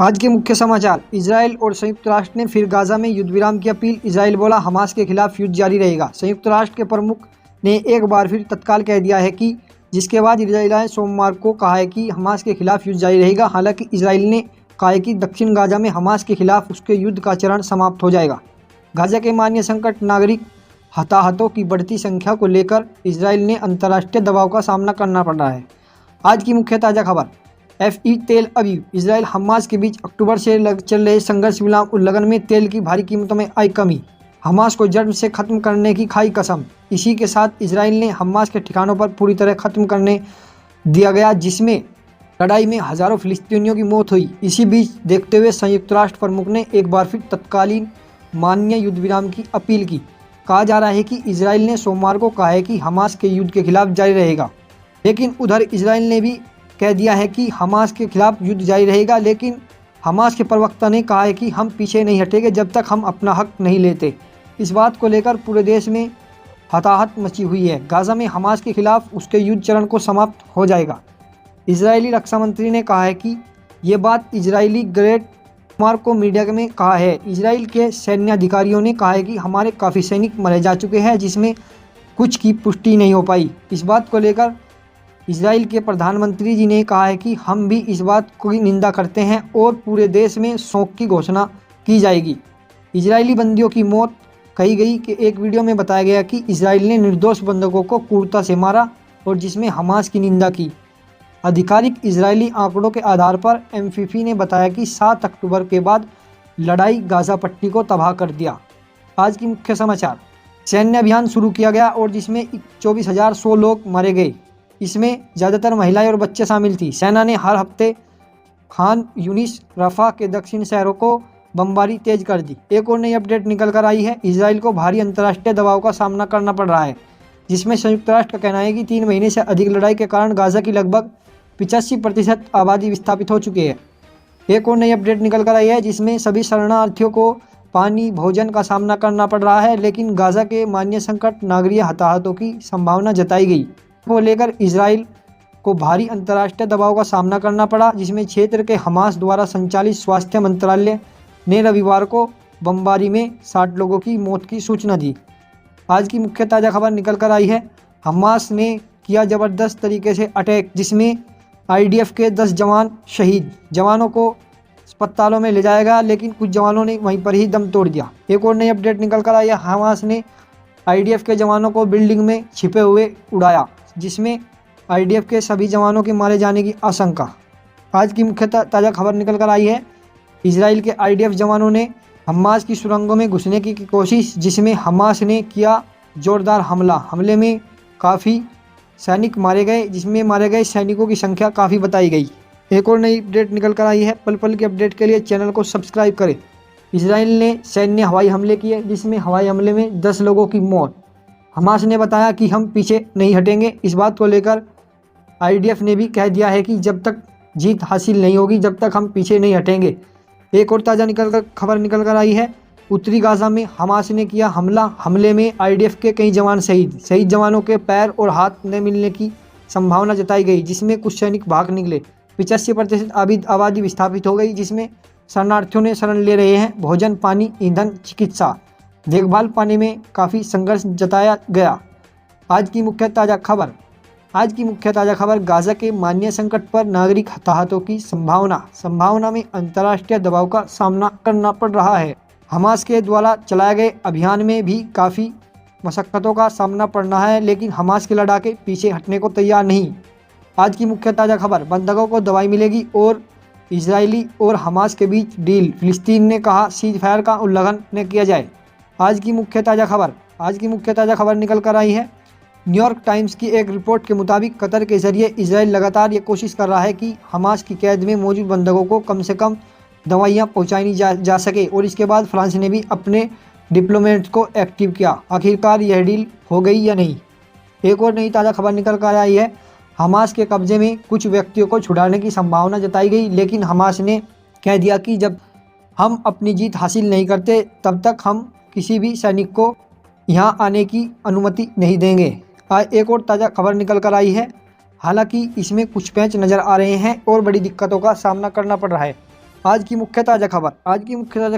आज के मुख्य समाचार। इजराइल और संयुक्त राष्ट्र ने फिर गाजा में युद्ध विराम की अपील। इजराइल बोला हमास के खिलाफ युद्ध जारी रहेगा। संयुक्त राष्ट्र के प्रमुख ने एक बार फिर तत्काल कह दिया है कि जिसके बाद इजराइल ने सोमवार को कहा है कि हमास के खिलाफ युद्ध जारी रहेगा। हालांकि इजराइल ने कहा है कि दक्षिण गाजा में हमास के खिलाफ उसके युद्ध का चरण समाप्त हो जाएगा। गाजा के मानवीय संकट, नागरिक हताहतों की बढ़ती संख्या को लेकर इजराइल ने अंतर्राष्ट्रीय दबाव का सामना करना पड़ रहा है। आज की मुख्य ताज़ा खबर। तेल अवीव। इजराइल हमास के बीच अक्टूबर से चल रहे संघर्ष विराम उल्लंघन में तेल की भारी कीमतों में आई कमी। हमास को जड़ से खत्म करने की खाई कसम। इसी के साथ इजराइल ने हमास के ठिकानों पर पूरी तरह खत्म करने दिया गया, जिसमें लड़ाई में हजारों फिलिस्तीनियों की मौत हुई। इसी बीच देखते हुए संयुक्त राष्ट्र प्रमुख ने एक बार फिर तत्कालीन मानवीय युद्ध विराम की अपील की। कहा जा रहा है कि इजराइल ने सोमवार को कहा है कि हमास के युद्ध के खिलाफ जारी रहेगा, लेकिन उधर इजराइल ने भी कह दिया है कि हमास के खिलाफ युद्ध जारी रहेगा। लेकिन हमास के प्रवक्ता ने कहा है कि हम पीछे नहीं हटेंगे जब तक हम अपना हक नहीं लेते। इस बात को लेकर पूरे देश में हताहत मची हुई है। गाजा में हमास के खिलाफ उसके युद्ध चरण को समाप्त हो जाएगा। इजरायली रक्षा मंत्री ने कहा है कि ये बात इजरायली ग्रेट कुमार को मीडिया में कहा है। इजराइल के सैन्य अधिकारियों ने कहा है कि हमारे काफ़ी सैनिक मारे जा चुके हैं, जिसमें कुछ की पुष्टि नहीं हो पाई। इस बात को लेकर इजराइल के प्रधानमंत्री जी ने कहा है कि हम भी इस बात की निंदा करते हैं और पूरे देश में शोक की घोषणा की जाएगी। इजरायली बंदियों की मौत कही गई कि एक वीडियो में बताया गया कि इजराइल ने निर्दोष बंधकों को क्रूरता से मारा और जिसमें हमास की निंदा की। आधिकारिक इजरायली आंकड़ों के आधार पर एमफीफी ने बताया कि 7 अक्टूबर के बाद लड़ाई गाजा पट्टी को तबाह कर दिया। आज की मुख्य समाचार। सैन्य अभियान शुरू किया गया और जिसमें 24,100 लोग मारे गए। इसमें ज़्यादातर महिलाएं और बच्चे शामिल थी। सेना ने हर हफ्ते खान यूनिस, रफा के दक्षिण शहरों को बमबारी तेज कर दी। एक और नई अपडेट निकल कर आई है। इजराइल को भारी अंतर्राष्ट्रीय दबाव का सामना करना पड़ रहा है, जिसमें संयुक्त राष्ट्र का कहना है कि 3 महीने से अधिक लड़ाई के कारण गाजा की लगभग 85% आबादी विस्थापित हो चुकी है। एक और नई अपडेट निकल कर आई है, जिसमें सभी शरणार्थियों को पानी, भोजन का सामना करना पड़ रहा है, लेकिन गाजा के मानवीय संकट, नागरिक हताहतों की संभावना जताई गई को लेकर इजराइल को भारी अंतर्राष्ट्रीय दबाव का सामना करना पड़ा, जिसमें क्षेत्र के हमास द्वारा संचालित स्वास्थ्य मंत्रालय ने रविवार को बमबारी में 60 लोगों की मौत की सूचना दी। आज की मुख्य ताज़ा खबर निकल कर आई है। हमास ने किया ज़बरदस्त तरीके से अटैक, जिसमें IDF के 10 जवान शहीद। जवानों को अस्पतालों में ले जाएगा, लेकिन कुछ जवानों ने वहीं पर ही दम तोड़ दिया। एक और नई अपडेट निकल कर आई है। हमास ने IDF के जवानों को बिल्डिंग में छिपे हुए उड़ाया, जिसमें IDF के सभी जवानों के मारे जाने की आशंका। आज की मुख्य ताज़ा खबर निकल कर आई है। इजराइल के IDF जवानों ने हमास की सुरंगों में घुसने की कोशिश, जिसमें हमास ने किया जोरदार हमला। हमले में काफ़ी सैनिक मारे गए, जिसमें मारे गए सैनिकों की संख्या काफ़ी बताई गई। एक और नई अपडेट निकल कर आई है। पल पल की अपडेट के लिए चैनल को सब्सक्राइब करें। इजराइल ने सैन्य हवाई हमले किए, जिसमें हवाई हमले में 10 लोगों की मौत। हमास ने बताया कि हम पीछे नहीं हटेंगे। इस बात को लेकर IDF ने भी कह दिया है कि जब तक जीत हासिल नहीं होगी, जब तक हम पीछे नहीं हटेंगे। एक और ताज़ा खबर निकल कर आई है। उत्तरी गाजा में हमास ने किया हमला। हमले में IDF के कई जवान शहीद जवानों के पैर और हाथ न मिलने की संभावना जताई गई, जिसमें कुछ सैनिक भाग निकले। 85% आबादी विस्थापित हो गई, जिसमें शरणार्थियों ने शरण ले रहे हैं। भोजन, पानी, ईंधन, चिकित्सा देखभाल पाने में काफ़ी संघर्ष जताया गया। आज की मुख्य ताज़ा खबर। गाजा के मानवीय संकट पर नागरिक हताहतों की संभावना में अंतर्राष्ट्रीय दबाव का सामना करना पड़ रहा है। हमास के द्वारा चलाए गए अभियान में भी काफ़ी मशक्क़तों का सामना पड़ना है, लेकिन हमास के लड़ाके पीछे हटने को तैयार नहीं। आज की मुख्य ताज़ा खबर। बंधकों को दवाई मिलेगी और इजरायली और हमास के बीच डील। फिलिस्तीन ने कहा सीज फायर का उल्लंघन न किया जाए। आज की मुख्य ताज़ा खबर निकल कर आई है। न्यूयॉर्क टाइम्स की एक रिपोर्ट के मुताबिक कतर के जरिए इजराइल लगातार ये कोशिश कर रहा है कि हमास की कैद में मौजूद बंधकों को कम से कम दवाइयाँ पहुँचाई जा सके, और इसके बाद फ्रांस ने भी अपने डिप्लोमेट्स को एक्टिव किया। आखिरकार यह डील हो गई या नहीं। एक और नई ताज़ा खबर निकल कर आई है। हमास के कब्जे में कुछ व्यक्तियों को छुड़ाने की संभावना जताई गई, लेकिन हमास ने कह दिया कि जब हम अपनी जीत हासिल नहीं करते तब तक हम किसी भी सैनिक को यहाँ आने की अनुमति नहीं देंगे। एक और ताज़ा खबर निकल कर आई है। हालांकि इसमें कुछ पैंच नज़र आ रहे हैं और बड़ी दिक्कतों का सामना करना पड़ रहा है। आज की मुख्य ताज़ा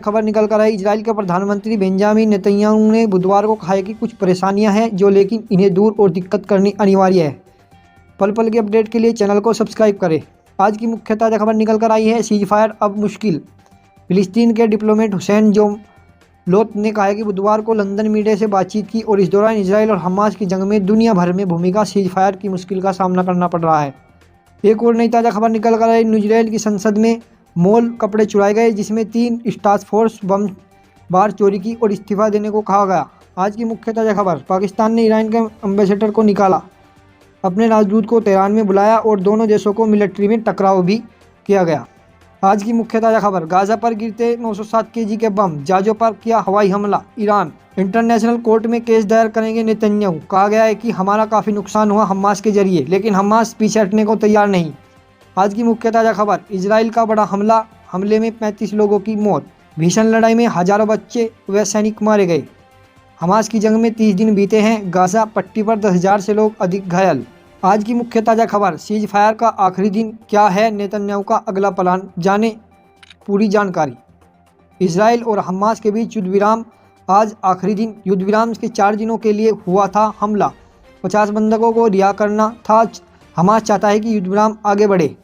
खबर निकल कर आई। इजराइल के प्रधानमंत्री बेंजामिन नेतन्याहू ने बुधवार को कहा है कि कुछ परेशानियां हैं जो लेकिन इन्हें दूर और दिक्कत करनी अनिवार्य है। पल पल के अपडेट के लिए चैनल को सब्सक्राइब करें। आज की मुख्य ताज़ा खबर निकल कर आई है। सीज फायर अब मुश्किल। फिलिस्तीन के डिप्लोमेट हुसैन जोमलोत ने कहा है कि बुधवार को लंदन मीडिया से बातचीत की और इस दौरान इजराइल और हमास की जंग में दुनिया भर में भूमिका सीज फायर की मुश्किल का सामना करना पड़ रहा है। एक और नई ताज़ा खबर निकल कर आई। न्यूजीलैंड की संसद में मॉल कपड़े चुराए गए, जिसमें 3 टास्क फोर्स बम बार चोरी की और इस्तीफा देने को कहा गया। आज की मुख्य ताज़ा खबर। पाकिस्तान ने ईरान के एम्बेसडर को निकाला, अपने राजदूत को तेहरान में बुलाया और दोनों देशों को मिलिट्री में टकराव भी किया गया। आज की मुख्य ताज़ा खबर। गाजा पर गिरते 907 केजी के बम, जहाजों पर किया हवाई हमला ईरान। इंटरनेशनल कोर्ट में केस दायर करेंगे नेतन्याहू। कहा गया है कि हमारा काफ़ी नुकसान हुआ हमास के जरिए, लेकिन हमास पीछे हटने को तैयार नहीं। आज की मुख्य ताज़ा खबर। इजराइल का बड़ा हमले में 35 लोगों की मौत। भीषण लड़ाई में हजारों बच्चे व सैनिक मारे गए। हमास की जंग में 30 दिन बीते हैं। गाजा पट्टी पर 10,000 से लोग अधिक घायल। आज की मुख्य ताज़ा खबर। सीज फायर का आखिरी दिन, क्या है नेतन्याहू का अगला प्लान, जाने पूरी जानकारी। इजराइल और हमास के बीच युद्ध विराम आज आखिरी दिन। युद्ध विराम के 4 दिनों के लिए हुआ था हमला। 50 बंधकों को रिहा करना था। हमास चाहता है कि युद्ध विराम आगे बढ़े,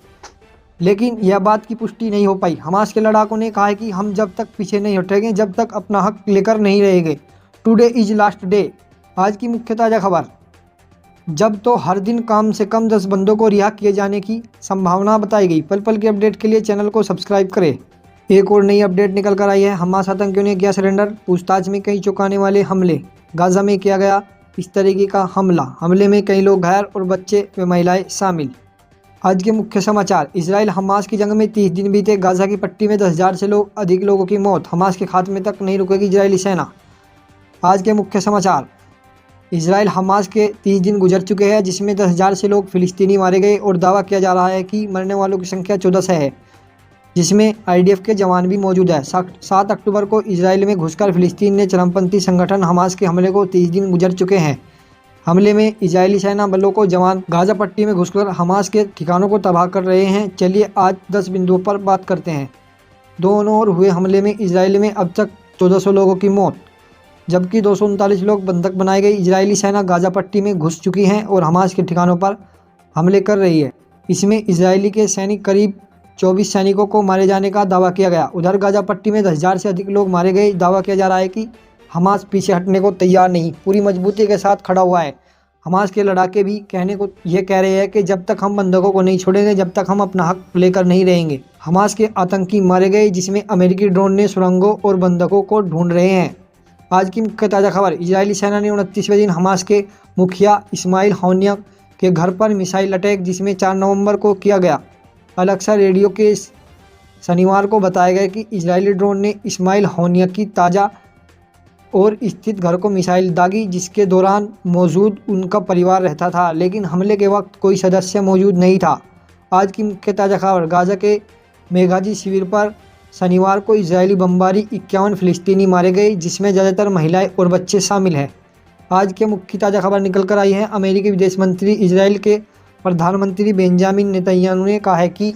लेकिन यह बात की पुष्टि नहीं हो पाई। हमास के लड़ाकों ने कहा है कि हम जब तक पीछे नहीं हटेंगे, जब तक अपना हक लेकर नहीं रहेंगे। Today is last day. आज की मुख्य ताज़ा खबर। जब तो हर दिन कम से कम 10 बंदों को रिहा किए जाने की संभावना बताई गई। पल पल के अपडेट के लिए चैनल को सब्सक्राइब करें। एक और नई अपडेट निकल कर आई है। हमास आतंकियों ने किया सरेंडर। पूछताछ में कई चौंकाने वाले हमले। गाजा में किया गया इस तरीके का हमले में कई लोग घायल और बच्चे व महिलाएं शामिल। आज के मुख्य समाचार। इजराइल हमास की जंग में 30 दिन बीते। गाजा की पट्टी में 10,000 से अधिक लोगों की मौत। हमास के खात्मे तक नहीं रुकेगी इजरायली सेना। आज के मुख्य समाचार। इजराइल हमास के 30 दिन गुजर चुके हैं, जिसमें 10,000 से लोग फिलिस्तीनी मारे गए और दावा किया जा रहा है कि मरने वालों की संख्या 1400 है, जिसमें IDF के जवान भी मौजूद है। 7 अक्टूबर को इजराइल में घुसकर फिलिस्तीन ने चरमपंथी संगठन हमास के हमले को 30 दिन गुजर चुके हैं। हमले में इजरायली सेना बलों को जवान गाजा पट्टी में घुसकर हमास के ठिकानों को तबाह कर रहे हैं। चलिए आज 10 बिंदुओं पर बात करते हैं। दोनों ओर हुए हमले में इजराइल में अब तक 1400 लोगों की मौत, जबकि 239 लोग बंधक बनाए गए। इजरायली सेना गाजा पट्टी में घुस चुकी है और हमास के ठिकानों पर हमले कर रही है। इसमें इजरायली के सैनिक करीब 24 सैनिकों को मारे जाने का दावा किया गया। उधर गाजा पट्टी में 10,000 से अधिक लोग मारे गए। दावा किया जा रहा है कि हमास पीछे हटने को तैयार नहीं, पूरी मजबूती के साथ खड़ा हुआ है। हमास के लड़ाके भी कह रहे हैं कि जब तक हम बंधकों को नहीं छोड़ेंगे, जब तक हम अपना हक लेकर नहीं रहेंगे। हमास के आतंकी मारे गए, जिसमें अमेरिकी ड्रोन ने सुरंगों और बंधकों को ढूंढ रहे हैं। आज की मुख्य ताज़ा खबर। इजरायली सेना ने 29वें दिन हमास के मुखिया इस्माइल हानिया के घर पर मिसाइल अटैक, जिसमें 4 नवंबर को किया गया। अलेक्सा रेडियो के शनिवार को बताया गया कि इजरायली ड्रोन ने इस्माइल हानिया की ताज़ा और स्थित घर को मिसाइल दागी, जिसके दौरान मौजूद उनका परिवार रहता था, लेकिन हमले के वक्त कोई सदस्य मौजूद नहीं था। आज की मुख्य ताज़ा खबर। गाजा के मेघाजी शिविर पर शनिवार को इजरायली बमबारी, 51 फिलिस्तीनी मारे गए, जिसमें ज़्यादातर महिलाएं और बच्चे शामिल हैं। आज के मुख्य ताज़ा खबर निकल कर आई है। अमेरिकी विदेश मंत्री इजराइल के प्रधानमंत्री बेंजामिन नेतन्याहू ने कहा है कि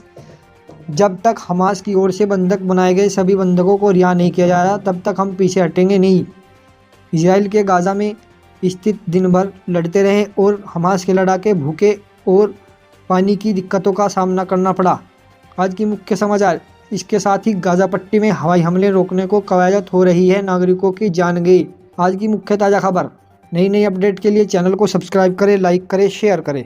जब तक हमास की ओर से बंधक बनाए गए सभी बंधकों को रिहा नहीं किया जा रहा, तब तक हम पीछे हटेंगे नहीं। इजराइल के गाजा में स्थित दिन भर लड़ते रहे और हमास के लड़ाके भूखे और पानी की दिक्कतों का सामना करना पड़ा। आज की मुख्य समाचार। इसके साथ ही गाजा पट्टी में हवाई हमले रोकने को कवायद हो रही है, नागरिकों की जान गई। आज की मुख्य ताज़ा खबर। नई अपडेट के लिए चैनल को सब्सक्राइब करें, लाइक करें, शेयर करें।